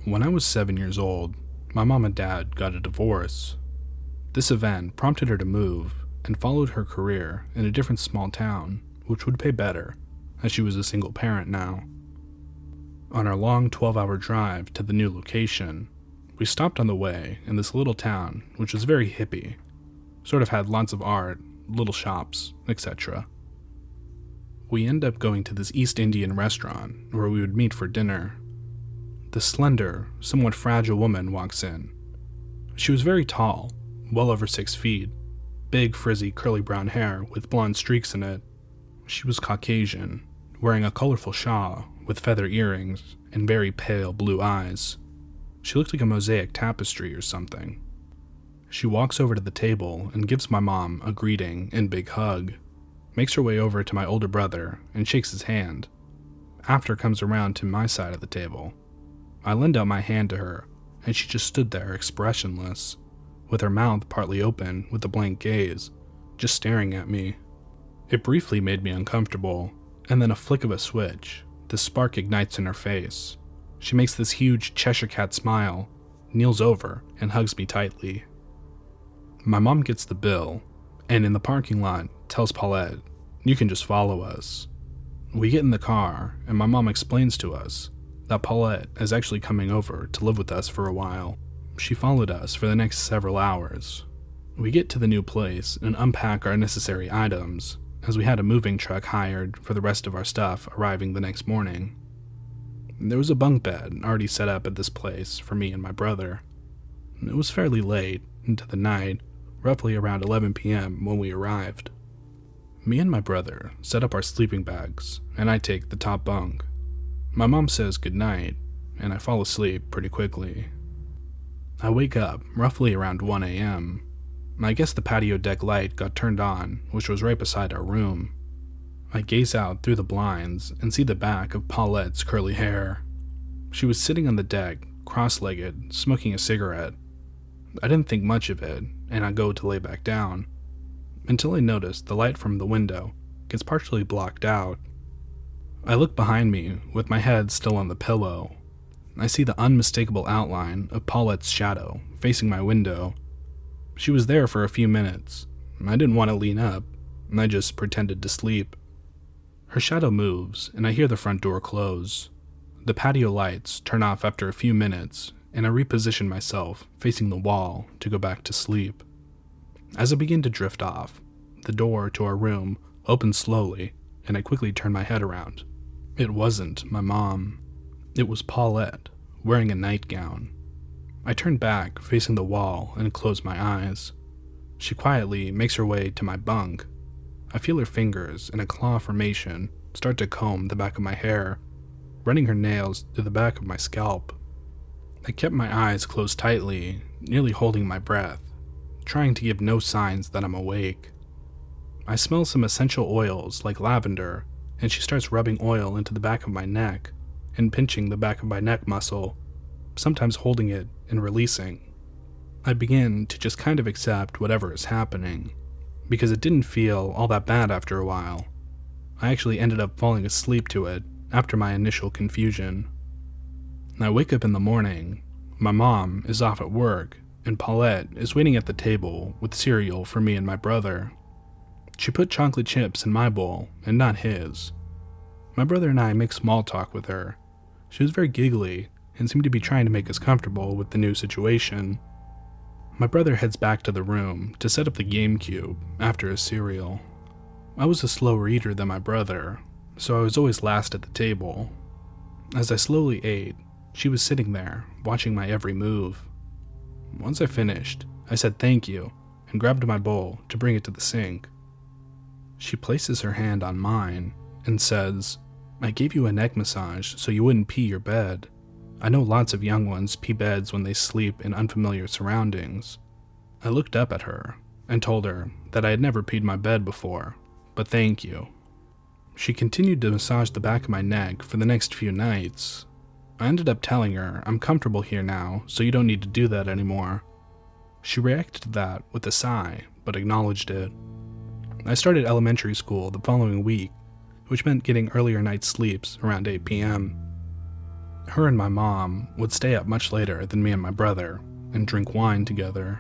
When I was 7 years old, my mom and dad got a divorce. This event prompted her to move and followed her career in a different small town, which would pay better, as she was a single parent now. On our long 12-hour drive to the new location, we stopped on the way in this little town, which was very hippie, sort of had lots of art, little shops, etc. We end up going to this East Indian restaurant where we would meet for dinner. The slender, somewhat fragile woman walks in. She was very tall, well over 6 feet, big frizzy curly brown hair with blonde streaks in it. She was Caucasian, wearing a colorful shawl with feather earrings and very pale blue eyes. She looked like a mosaic tapestry or something. She walks over to the table and gives my mom a greeting and big hug, makes her way over to my older brother and shakes his hand. After comes around to my side of the table. I lend out my hand to her, and she just stood there expressionless, with her mouth partly open with a blank gaze, just staring at me. It briefly made me uncomfortable, and then a flick of a switch, the spark ignites in her face. She makes this huge Cheshire Cat smile, kneels over, and hugs me tightly. My mom gets the bill, and in the parking lot tells Paulette, "You can just follow us." We get in the car, and my mom explains to us that Paulette is actually coming over to live with us for a while. She followed us for the next several hours. We get to the new place and unpack our necessary items, as we had a moving truck hired for the rest of our stuff arriving the next morning. There was a bunk bed already set up at this place for me and my brother. It was fairly late into the night, roughly around 11 p.m. when we arrived. Me and my brother set up our sleeping bags, and I take the top bunk. My mom says goodnight, and I fall asleep pretty quickly. I wake up roughly around 1 a.m. I guess the patio deck light got turned on, which was right beside our room. I gaze out through the blinds and see the back of Paulette's curly hair. She was sitting on the deck, cross-legged, smoking a cigarette. I didn't think much of it, and I go to lay back down, until I notice the light from the window gets partially blocked out. I look behind me, with my head still on the pillow. I see the unmistakable outline of Paulette's shadow facing my window. She was there for a few minutes. I didn't want to lean up, and I just pretended to sleep. Her shadow moves, and I hear the front door close. The patio lights turn off after a few minutes, and I reposition myself facing the wall to go back to sleep. As I begin to drift off, the door to our room opens slowly, and I quickly turn my head around. It wasn't my mom. It was Paulette, wearing a nightgown. I turn back, facing the wall, and close my eyes. She quietly makes her way to my bunk. I feel her fingers in a claw formation start to comb the back of my hair, running her nails through the back of my scalp. I kept my eyes closed tightly, nearly holding my breath, trying to give no signs that I'm awake. I smell some essential oils like lavender, and she starts rubbing oil into the back of my neck and pinching the back of my neck muscle, sometimes holding it and releasing. I begin to just kind of accept whatever is happening, because it didn't feel all that bad after a while. I actually ended up falling asleep to it after my initial confusion. I wake up in the morning. My mom is off at work, and Paulette is waiting at the table with cereal for me and my brother. She put chocolate chips in my bowl and not his. My brother and I make small talk with her. She was very giggly and seemed to be trying to make us comfortable with the new situation. My brother heads back to the room to set up the GameCube after his cereal. I was a slower eater than my brother, so I was always last at the table. As I slowly ate, she was sitting there, watching my every move. Once I finished, I said thank you and grabbed my bowl to bring it to the sink. She places her hand on mine and says, "I gave you a neck massage so you wouldn't pee your bed. I know lots of young ones pee beds when they sleep in unfamiliar surroundings." I looked up at her and told her that I had never peed my bed before, but thank you. She continued to massage the back of my neck for the next few nights. I ended up telling her I'm comfortable here now, so you don't need to do that anymore. She reacted to that with a sigh, but acknowledged it. I started elementary school the following week, which meant getting earlier night sleeps around 8 p.m. Her and my mom would stay up much later than me and my brother and drink wine together.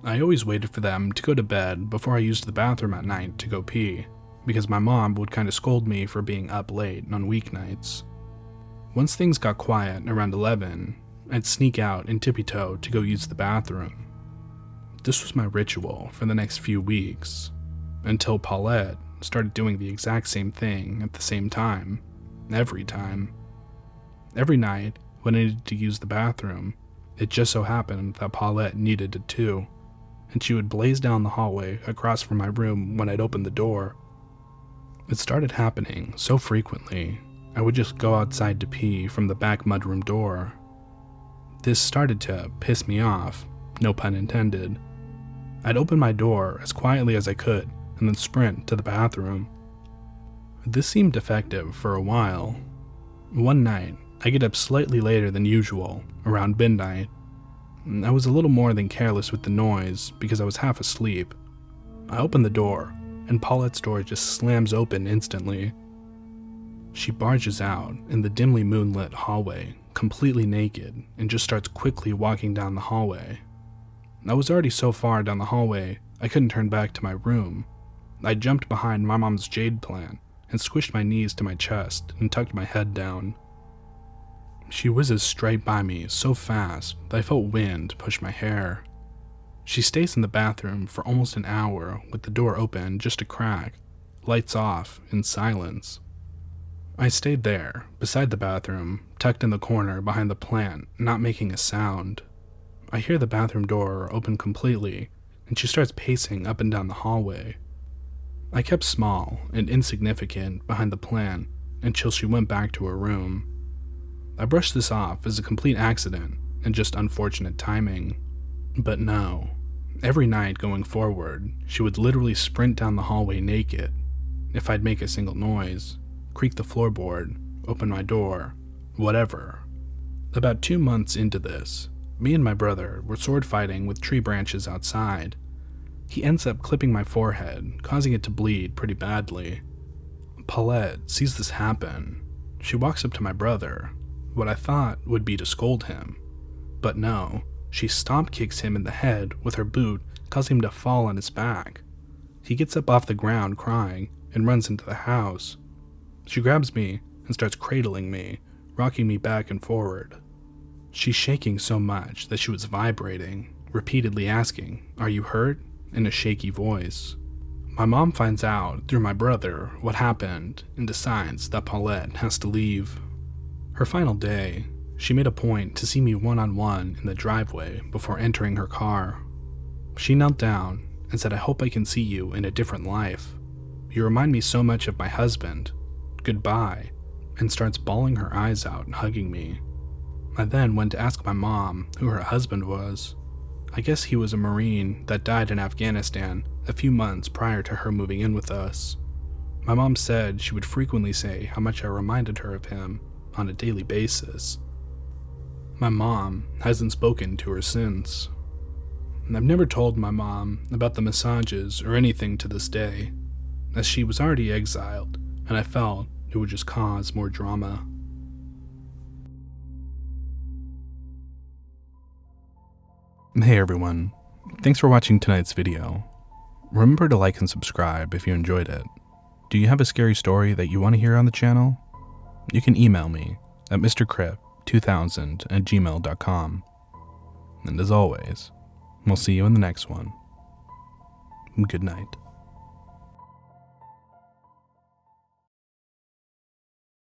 I always waited for them to go to bed before I used the bathroom at night to go pee, because my mom would kind of scold me for being up late on weeknights. Once things got quiet around 11, I'd sneak out and tippy-toe to go use the bathroom. This was my ritual for the next few weeks, until Paulette started doing the exact same thing at the same time, every time. Every night, when I needed to use the bathroom, it just so happened that Paulette needed it too, and she would blaze down the hallway across from my room when I'd open the door. It started happening so frequently, I would just go outside to pee from the back mudroom door. This started to piss me off, no pun intended. I'd open my door as quietly as I could and then sprint to the bathroom. This seemed effective for a while. One night, I get up slightly later than usual, around midnight. I was a little more than careless with the noise because I was half asleep. I open the door, and Paulette's door just slams open instantly. She barges out in the dimly moonlit hallway, completely naked, and just starts quickly walking down the hallway. I was already so far down the hallway, I couldn't turn back to my room. I jumped behind my mom's jade plant and squished my knees to my chest and tucked my head down. She whizzes straight by me so fast that I felt wind push my hair. She stays in the bathroom for almost an hour with the door open just a crack, lights off, in silence. I stayed there, beside the bathroom, tucked in the corner behind the plant, not making a sound. I hear the bathroom door open completely, and she starts pacing up and down the hallway. I kept small and insignificant behind the plant until she went back to her room. I brushed this off as a complete accident and just unfortunate timing. But no. Every night going forward, she would literally sprint down the hallway naked. If I'd make a single noise, creak the floorboard, open my door, whatever. About 2 months into this, me and my brother were sword fighting with tree branches outside. He ends up clipping my forehead, causing it to bleed pretty badly. Paulette sees this happen. She walks up to my brother, what I thought would be to scold him. But no, she stomp kicks him in the head with her boot, causing him to fall on his back. He gets up off the ground crying and runs into the house. She grabs me and starts cradling me, rocking me back and forward. She's shaking so much that she was vibrating, repeatedly asking, "Are you hurt?" in a shaky voice. My mom finds out through my brother what happened and decides that Paulette has to leave. Her final day, she made a point to see me one-on-one in the driveway before entering her car. She knelt down and said, "I hope I can see you in a different life. You remind me so much of my husband. Goodbye," and starts bawling her eyes out and hugging me. I then went to ask my mom who her husband was. I guess he was a Marine that died in Afghanistan a few months prior to her moving in with us. My mom said she would frequently say how much I reminded her of him on a daily basis. My mom hasn't spoken to her since. I've never told my mom about the massages or anything to this day, as she was already exiled, and I felt it would just cause more drama. Hey everyone, thanks for watching tonight's video. Remember to like and subscribe if you enjoyed it. Do you have a scary story that you want to hear on the channel? You can email me at mrcrip2000@gmail.com. And as always, we'll see you in the next one. Good night.